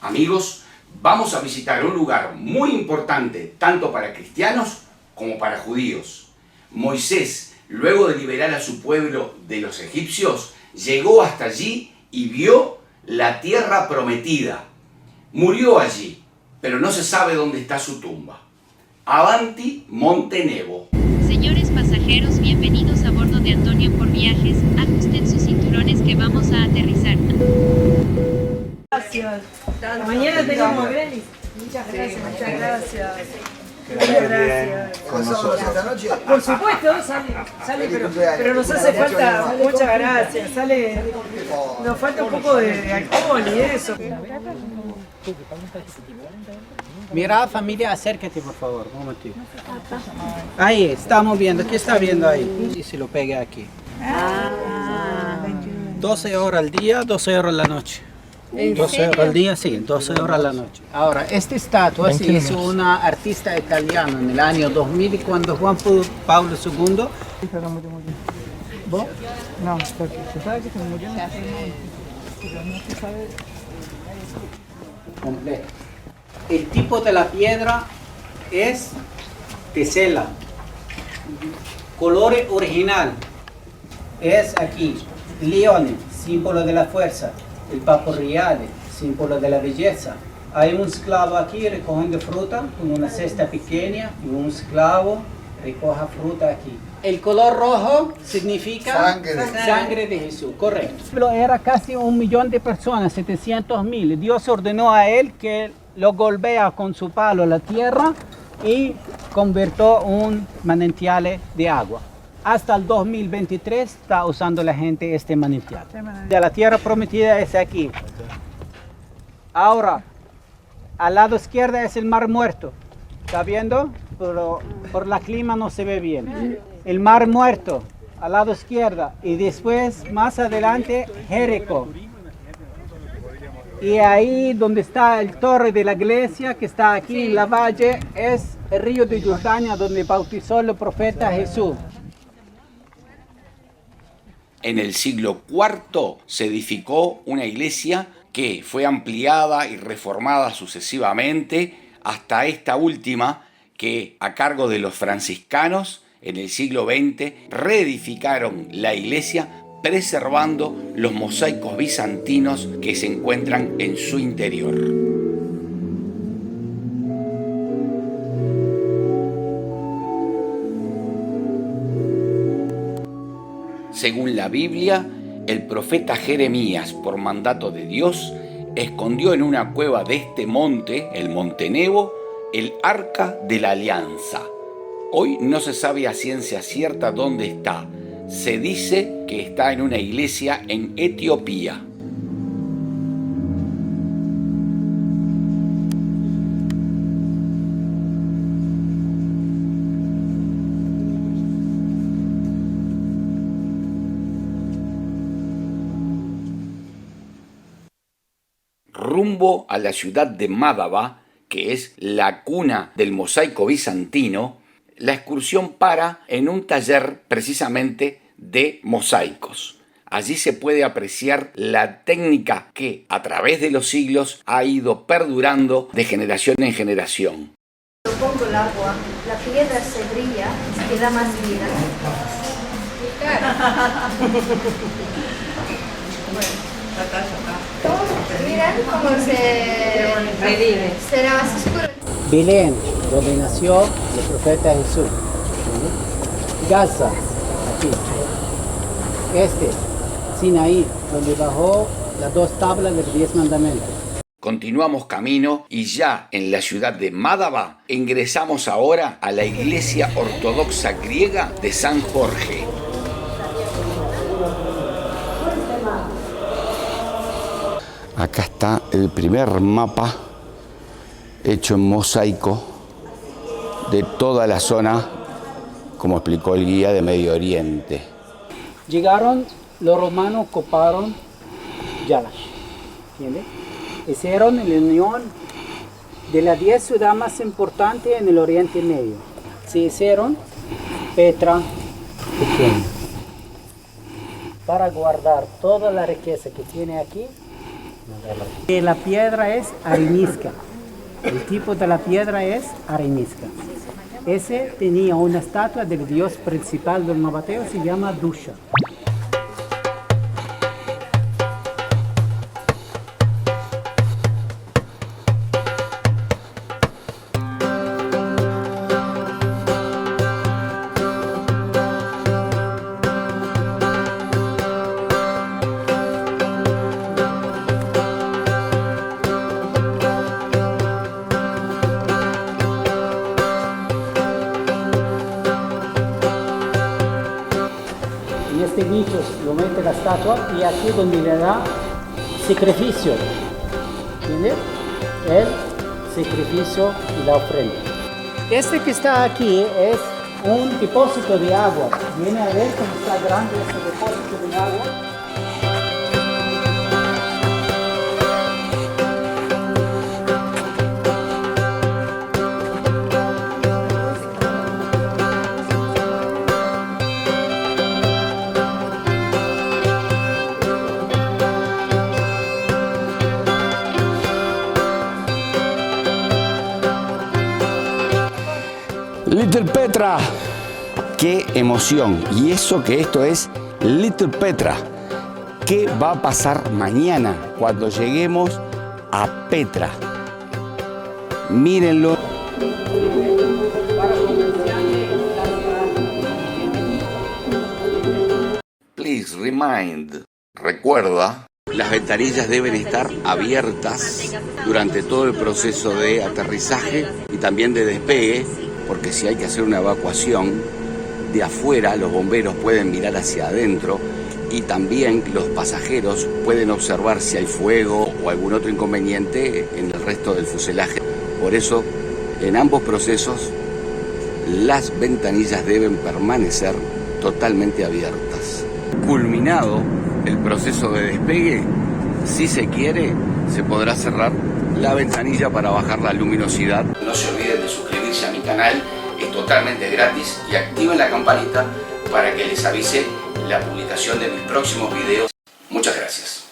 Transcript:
Amigos, vamos a visitar un lugar muy importante tanto para cristianos como para judíos. Moisés, luego de liberar a su pueblo de los egipcios, llegó hasta allí y vio la tierra prometida. Murió allí, pero no se sabe dónde está su tumba. Avanti Monte Nebo. Señores pasajeros, bienvenidos a bordo de Antonio por Viajes. Ajusten sus cinturones que vamos a aterrizar. Gracias. Mañana tenemos Belis. Muchas gracias, muchas gracias. Muchas gracias. Con nosotros esta noche. Por supuesto, sale, pero nos hace falta, muchas gracias. Nos falta un poco de alcohol y eso. Mira, familia, acércate por favor, un momentito. Ahí, estamos viendo, ¿qué está viendo ahí? Y se lo pegue aquí. 12 horas al día, 12 horas a la noche. 12 horas al día, sí, 12 horas a la noche. Ahora, esta estatua se hizo una artista italiana en el año 2000 y cuando Juan Pablo II... ¿Vos? No, porque se sabe que se murió. Pero no se sabe... Completo. El tipo de la piedra es tesela. Color original es aquí. Leone, símbolo de la fuerza. El pavo real, símbolo de la belleza. Hay un esclavo aquí recogiendo fruta con una cesta pequeña y un esclavo recoja fruta aquí. El color rojo significa sangre de Jesús, correcto. Pero era casi 1 millón de personas, 700.000. Dios ordenó a él que lo golpea con su palo a la tierra y convirtió un manantial de agua. Hasta el 2023 está usando la gente este manantial. De la tierra prometida es aquí. Ahora, al lado izquierdo es el Mar Muerto. ¿Está viendo? Pero por la clima no se ve bien. El Mar Muerto, al lado izquierdo. Y después, más adelante, Jericó. Y ahí donde está el torre de la iglesia, que está aquí en la valle, es el río de Jordania donde bautizó el profeta Jesús. En el siglo IV se edificó una iglesia que fue ampliada y reformada sucesivamente hasta esta última que, a cargo de los franciscanos, en el siglo XX reedificaron la iglesia preservando los mosaicos bizantinos que se encuentran en su interior. Según la Biblia, el profeta Jeremías, por mandato de Dios, escondió en una cueva de este monte, el Monte Nebo, el Arca de la Alianza. Hoy no se sabe a ciencia cierta dónde está. Se dice que está en una iglesia en Etiopía. Rumbo a la ciudad de Mádaba, que es la cuna del mosaico bizantino, la excursión para en un taller precisamente de mosaicos. Allí se puede apreciar la técnica que a través de los siglos ha ido perdurando de generación en generación. Cuando pongo el agua, la piedra se brilla y queda más vida. Miren cómo se revive. Será más oscuro. Belén, donde nació el profeta Jesús. Gaza, aquí. Sinaí, donde bajó las 2 tablas de los 10 mandamientos. Continuamos camino y ya en la ciudad de Mádaba ingresamos ahora a la iglesia ortodoxa griega de San Jorge. Acá está el primer mapa hecho en mosaico de toda la zona, como explicó el guía, de Medio Oriente. Llegaron, los romanos coparon Yalash, ¿entiendes? Hicieron la unión de las 10 ciudades más importantes en el Oriente Medio. Se hicieron Petra pequeña para guardar toda la riqueza que tiene aquí La piedra es arenisca. El tipo de la piedra es arenisca. Ese tenía una estatua del dios principal del Nabateo, se llama Dusha. En este nicho lo mete la estatua y aquí donde le da sacrificio, ¿entiendes? El sacrificio y la ofrenda. Este que está aquí es un depósito de agua. Viene a ver cómo está grande este depósito de agua. Little Petra, qué emoción. Y eso que esto es Little Petra. ¿Qué va a pasar mañana cuando lleguemos a Petra? Mírenlo. Please remind. Recuerda, las ventanillas deben estar abiertas durante todo el proceso de aterrizaje y también de despegue, porque si hay que hacer una evacuación de afuera, los bomberos pueden mirar hacia adentro y también los pasajeros pueden observar si hay fuego o algún otro inconveniente en el resto del fuselaje. Por eso, en ambos procesos, las ventanillas deben permanecer totalmente abiertas. Culminado el proceso de despegue, si se quiere, se podrá cerrar la ventanilla para bajar la luminosidad. No se olviden de suscribirse a mi canal, es totalmente gratis, y activen la campanita para que les avise la publicación de mis próximos videos. Muchas gracias.